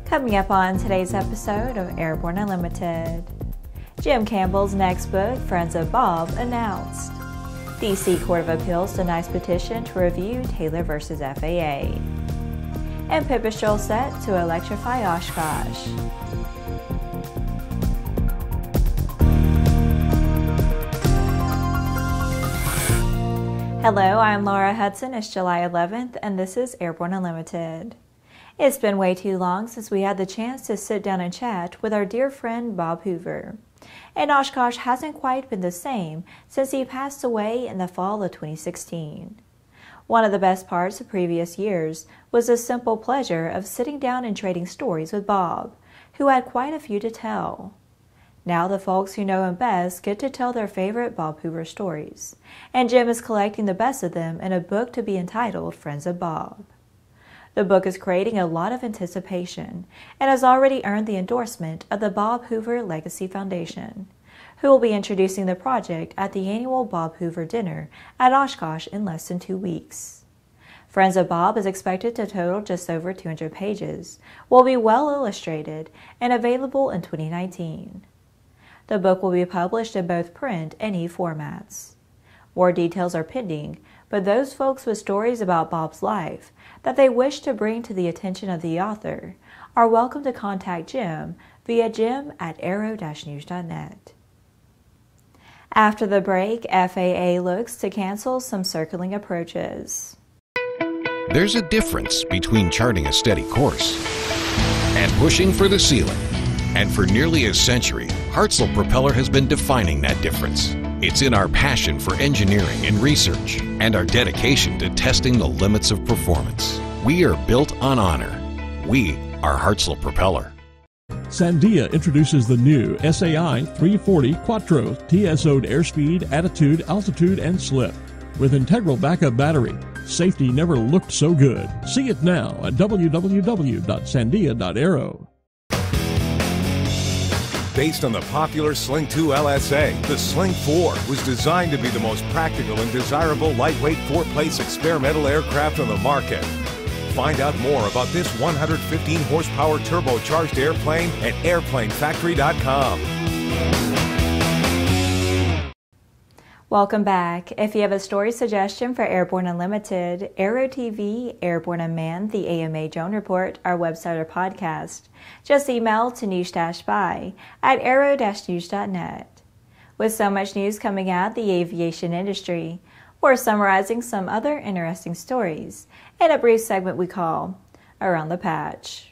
Coming up on today's episode of Airborne Unlimited, Jim Campbell's next book, Friends of Bob, announced. DC Court of Appeals denies petition to review Taylor versus FAA. And Pipistrel set to electrify Oshkosh. Hello, I'm Laura Hudson. It's July 11th, and this is Airborne Unlimited. It's been way too long since we had the chance to sit down and chat with our dear friend Bob Hoover. And Oshkosh hasn't quite been the same since he passed away in the fall of 2016. One of the best parts of previous years was the simple pleasure of sitting down and trading stories with Bob, who had quite a few to tell. Now the folks who know him best get to tell their favorite Bob Hoover stories, and Jim is collecting the best of them in a book to be entitled Friends of Bob. The book is creating a lot of anticipation and has already earned the endorsement of the Bob Hoover Legacy Foundation, who will be introducing the project at the annual Bob Hoover Dinner at Oshkosh in less than 2 weeks. Friends of Bob is expected to total just over 200 pages, will be well illustrated, and available in 2019. The book will be published in both print and e-formats. More details are pending, but those folks with stories about Bob's life that they wish to bring to the attention of the author are welcome to contact Jim via jim@aero-news.net. After the break, FAA looks to cancel some circling approaches. There's a difference between charting a steady course and pushing for the ceiling. And for nearly a century, Hartzell Propeller has been defining that difference. It's in our passion for engineering and research and our dedication to testing the limits of performance. We are built on honor. We are Hartzell Propeller. Sandia introduces the new SAI 340 Quattro TSO'd airspeed, attitude, altitude, and slip. With integral backup battery, safety never looked so good. See it now at www.sandia.aero. Based on the popular Sling 2 LSA, the Sling 4 was designed to be the most practical and desirable lightweight four-place experimental aircraft on the market. Find out more about this 115 horsepower turbocharged airplane at airplanefactory.com. Welcome back. If you have a story suggestion for Airborne Unlimited, Aero-TV, Airborne Unmanned, the AMA Drone Report, our website or podcast, just email to news-by@aero-news.net. With so much news coming out the aviation industry, we're summarizing some other interesting stories in a brief segment we call Around the Patch.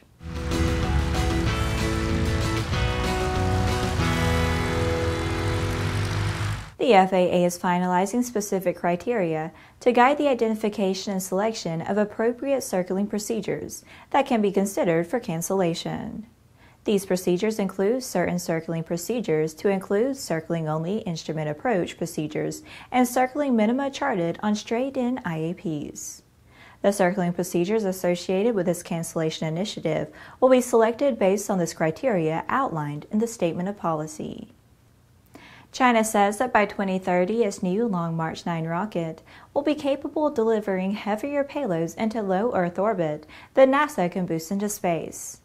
The FAA is finalizing specific criteria to guide the identification and selection of appropriate circling procedures that can be considered for cancellation. These procedures include certain circling procedures to include circling-only instrument approach procedures and circling minima charted on straight-in IAPs. The circling procedures associated with this cancellation initiative will be selected based on this criteria outlined in the Statement of Policy. China says that by 2030, its new Long March 9 rocket will be capable of delivering heavier payloads into low Earth orbit than NASA can boost into space.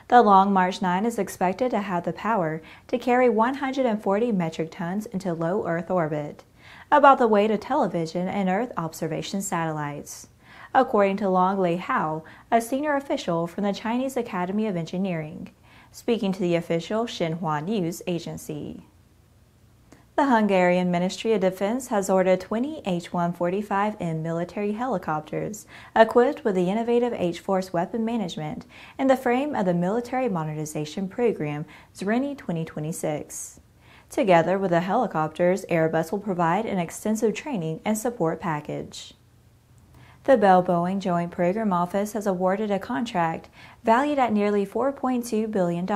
The Long March 9 is expected to have the power to carry 140 metric tons into low Earth orbit, about the weight of television and Earth observation satellites, according to Long Lei Hao, a senior official from the Chinese Academy of Engineering, speaking to the official Xinhua News agency. The Hungarian Ministry of Defense has ordered 20 H-145M military helicopters equipped with the innovative H-Force weapon management in the frame of the Military Modernization Program Zreni 2026. Together with the helicopters, Airbus will provide an extensive training and support package. The Bell-Boeing Joint Program Office has awarded a contract valued at nearly $4.2 billion.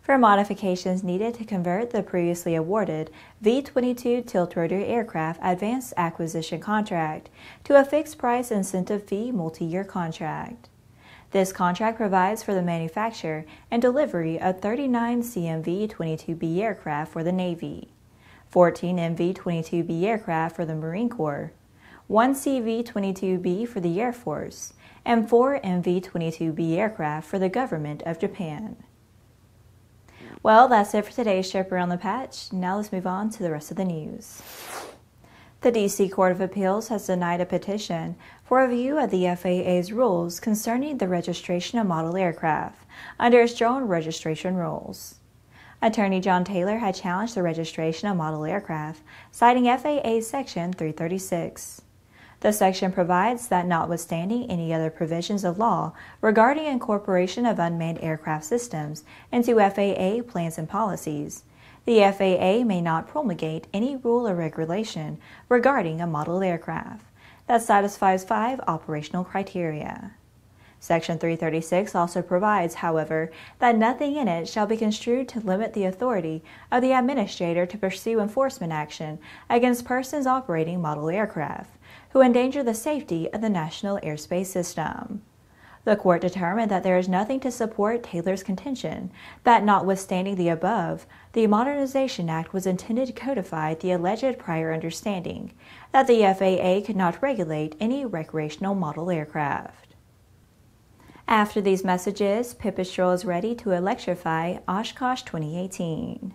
For modifications needed to convert the previously awarded V-22 tiltrotor aircraft advanced acquisition contract to a fixed-price incentive fee multi-year contract. This contract provides for the manufacture and delivery of 39 CMV-22B aircraft for the Navy, 14 MV-22B aircraft for the Marine Corps, 1 CV-22B for the Air Force, and 4 MV-22B aircraft for the government of Japan. Well, that's it for today's Trip Around the Patch. Now let's move on to the rest of the news. The D.C. Court of Appeals has denied a petition for review of the FAA's rules concerning the registration of model aircraft under its drone registration rules. Attorney John Taylor had challenged the registration of model aircraft, citing FAA Section 336. The section provides that notwithstanding any other provisions of law regarding incorporation of unmanned aircraft systems into FAA plans and policies, the FAA may not promulgate any rule or regulation regarding a model aircraft that satisfies 5 operational criteria. Section 336 also provides, however, that nothing in it shall be construed to limit the authority of the administrator to pursue enforcement action against persons operating model aircraft who endanger the safety of the national airspace system. The court determined that there is nothing to support Taylor's contention that, notwithstanding the above, the Modernization Act was intended to codify the alleged prior understanding that the FAA could not regulate any recreational model aircraft. After these messages, Pipistrel is ready to electrify Oshkosh 2018.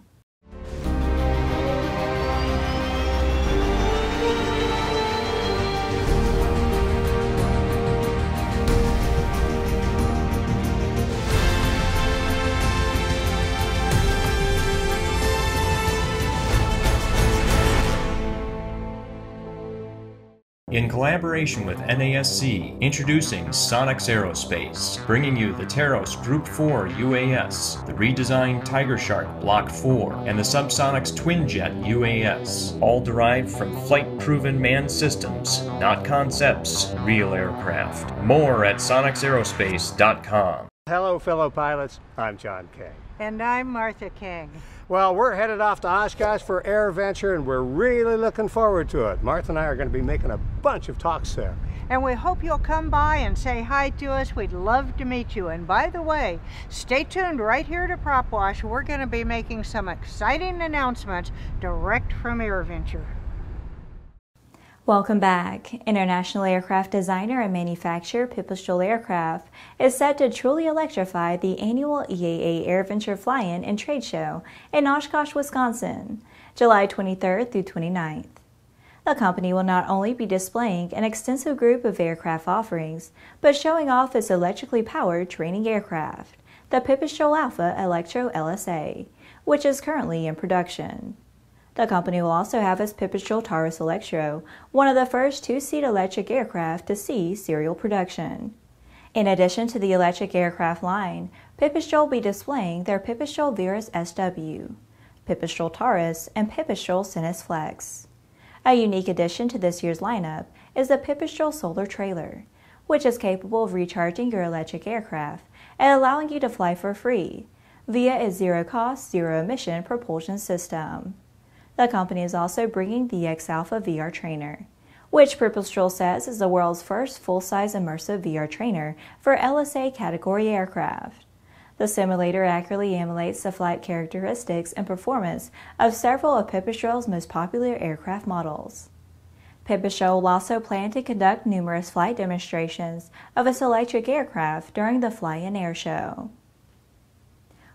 In collaboration with NASC, introducing Sonex Aerospace, bringing you the Taurus Group 4 UAS, the redesigned Tiger Shark Block 4, and the Subsonics Twin Jet UAS, all derived from flight-proven manned systems, not concepts, real aircraft. More at sonexaerospace.com. Hello, fellow pilots. I'm John King. And I'm Martha King. Well, we're headed off to Oshkosh for AirVenture, and we're really looking forward to it. Martha and I are going to be making a bunch of talks there. And we hope you'll come by and say hi to us. We'd love to meet you. And by the way, stay tuned right here to Prop Wash. We're going to be making some exciting announcements direct from AirVenture. Welcome back. International aircraft designer and manufacturer Pipistrel Aircraft is set to truly electrify the annual EAA AirVenture Fly-In and Trade Show in Oshkosh, Wisconsin, July 23rd through 29th. The company will not only be displaying an extensive group of aircraft offerings, but showing off its electrically powered training aircraft, the Pipistrel ALPHA Electro LSA, which is currently in production. The company will also have its Pipistrel Taurus Electro, one of the first 2-seat electric aircraft to see serial production. In addition to the electric aircraft line, Pipistrel will be displaying their Pipistrel Virus SW, Pipistrel Taurus, and Pipistrel Sinus FLEX. A unique addition to this year's lineup is the Pipistrel Solar Trailer, which is capable of recharging your electric aircraft and allowing you to fly for free via a zero-cost, zero-emission propulsion system. The company is also bringing the X-Alpha VR Trainer, which Pipistrel says is the world's first full-size immersive VR trainer for LSA category aircraft. The simulator accurately emulates the flight characteristics and performance of several of Pipistrel's most popular aircraft models. Pipistrel will also plan to conduct numerous flight demonstrations of its electric aircraft during the Fly-In Air Show.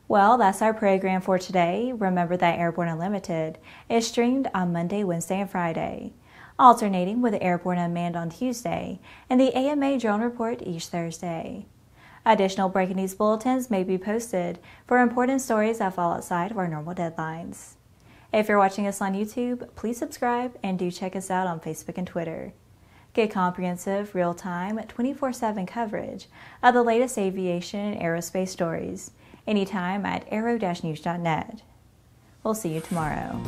Well, that's our program for today. Remember that Airborne Unlimited is streamed on Monday, Wednesday, and Friday, alternating with Airborne Unmanned on Tuesday and the AMA Drone Report each Thursday. Additional breaking news bulletins may be posted for important stories that fall outside of our normal deadlines. If you're watching us on YouTube, please subscribe and do check us out on Facebook and Twitter. Get comprehensive, real-time, 24/7 coverage of the latest aviation and aerospace stories anytime at aero-news.net. We'll see you tomorrow.